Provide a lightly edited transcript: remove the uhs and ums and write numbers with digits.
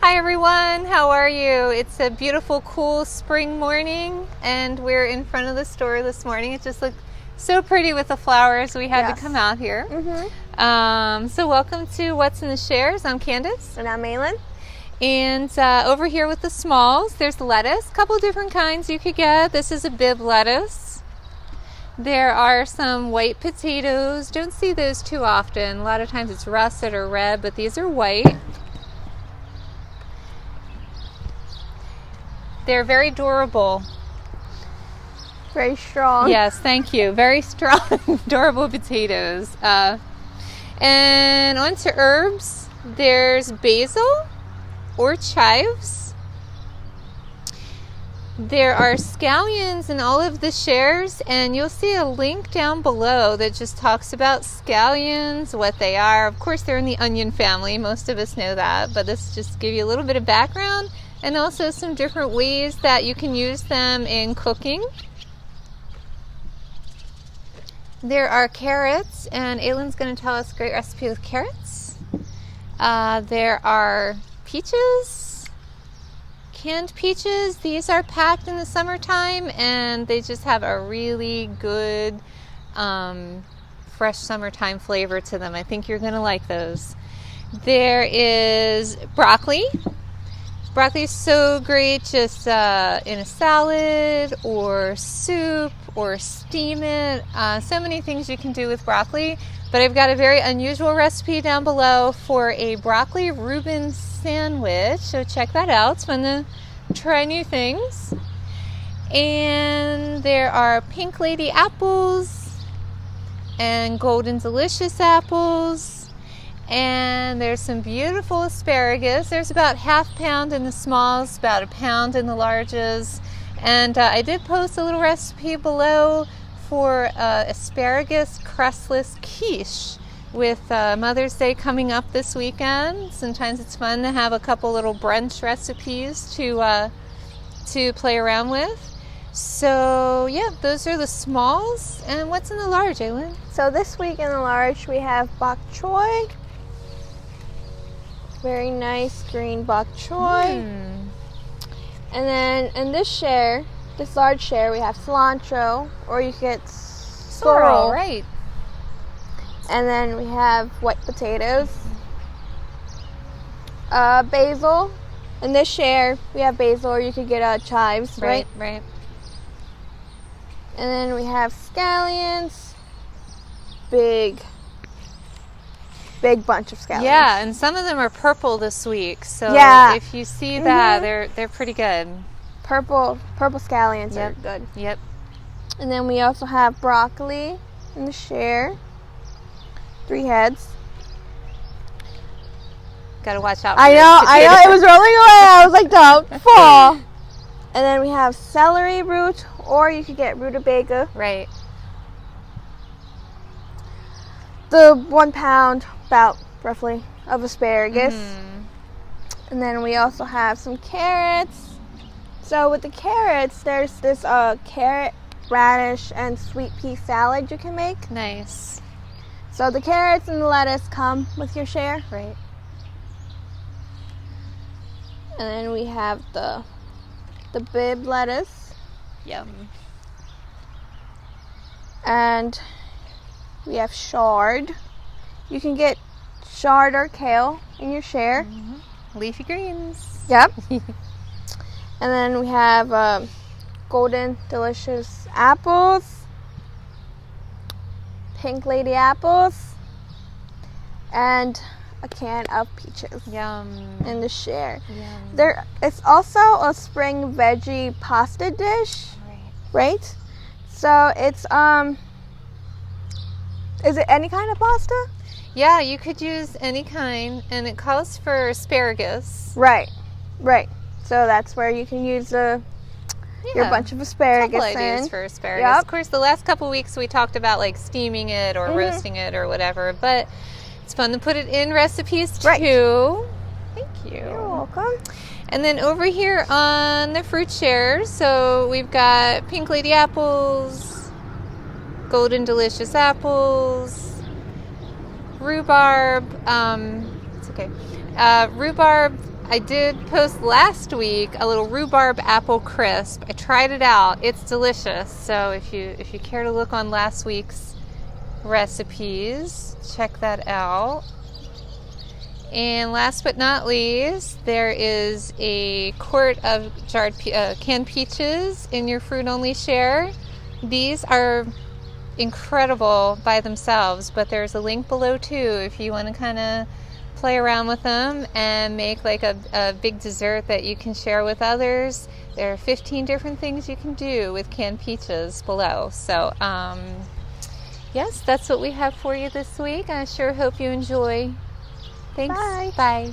Hi everyone, how are you? It's a beautiful, cool spring morning and we're in front of the store this morning. It just looked so pretty with the flowers. We had to come out here. So welcome to What's in the Shares. I'm Candace. And I'm Malin. And over here with the smalls, there's lettuce. A couple different kinds you could get. This is a bib lettuce. There are some white potatoes. Don't see those too often. A lot of times it's russet or red, but these are white. They're very durable. Very strong. Yes, thank you. Very strong, durable potatoes. And on to herbs. There's basil or chives. There are scallions in all of the shares, and you'll see a link down below that just talks about scallions, what they are. Of course, they're in the onion family. Most of us know that, but this just gives you a little bit of background and also some different ways that you can use them in cooking. There are carrots, and Aylin's going to tell us a great recipe with carrots. There are peaches, canned peaches. These are packed in the summertime, and they just have a really good fresh summertime flavor to them. I think you're going to like those. There is broccoli. Broccoli is so great just in a salad or soup or steam it. So many things you can do with broccoli. But I've got a very unusual recipe down below for a broccoli Reuben sandwich. So check that out. It's fun to try new things. And there are pink lady apples and golden delicious apples. And there's some beautiful asparagus. There's about ½ pound in the smalls, about 1 pound in the larges. And I did post a little recipe below for asparagus crustless quiche with Mother's Day coming up this weekend. Sometimes it's fun to have a couple little brunch recipes to play around with. So yeah, those are the smalls. And what's in the large, Aylin? So this week in the large we have bok choy. Very nice green bok choy. And then in this large share, we have cilantro, or you get sorrel. Right. And then we have white potatoes. Basil. In this share, we have basil, or you could get chives, right? Right. And then we have scallions. Big bunch of scallions. Yeah, and some of them are purple this week. So yeah. If you see that, they're pretty good. Purple scallions are good. Yep. And then we also have broccoli in the share. 3 heads. Got to watch out. I know. It was rolling away. I was like, don't fall. And then we have celery root, or you could get rutabaga. Right. The 1 pound, about roughly, of asparagus. And then we also have some carrots. So with the carrots, there's this carrot, radish, and sweet pea salad you can make. Nice. So the carrots and the lettuce come with your share. Right. And then we have the bib lettuce. Yum. And we have chard. You can get chard or kale in your share. Leafy greens. Yep. And then we have golden delicious apples, pink lady apples, and a can of peaches. Yum. In the share. Yum. It's also a spring veggie pasta dish. Right? So it's is it any kind of pasta? Yeah, you could use any kind, and it calls for asparagus. Right. So that's where you can use your bunch of asparagus. Couple ideas for asparagus. Of course, the last couple weeks we talked about like steaming it or roasting it or whatever, but it's fun to put it in recipes too. Right. Thank you. You're welcome. And then over here on the fruit shares, so we've got pink lady apples, golden delicious apples, rhubarb. It's okay. Rhubarb I did post last week a little rhubarb apple crisp. I tried it out. It's delicious. So if you care to look on last week's recipes, check that out. And last but not least, there is a quart of canned peaches in your fruit only share. These are incredible by themselves, but there's a link below too if you want to kind of play around with them and make like a big dessert that you can share with others. There are 15 different things you can do with canned peaches below. So yes, that's what we have for you this week. I sure hope you enjoy. Thanks. Bye. Bye.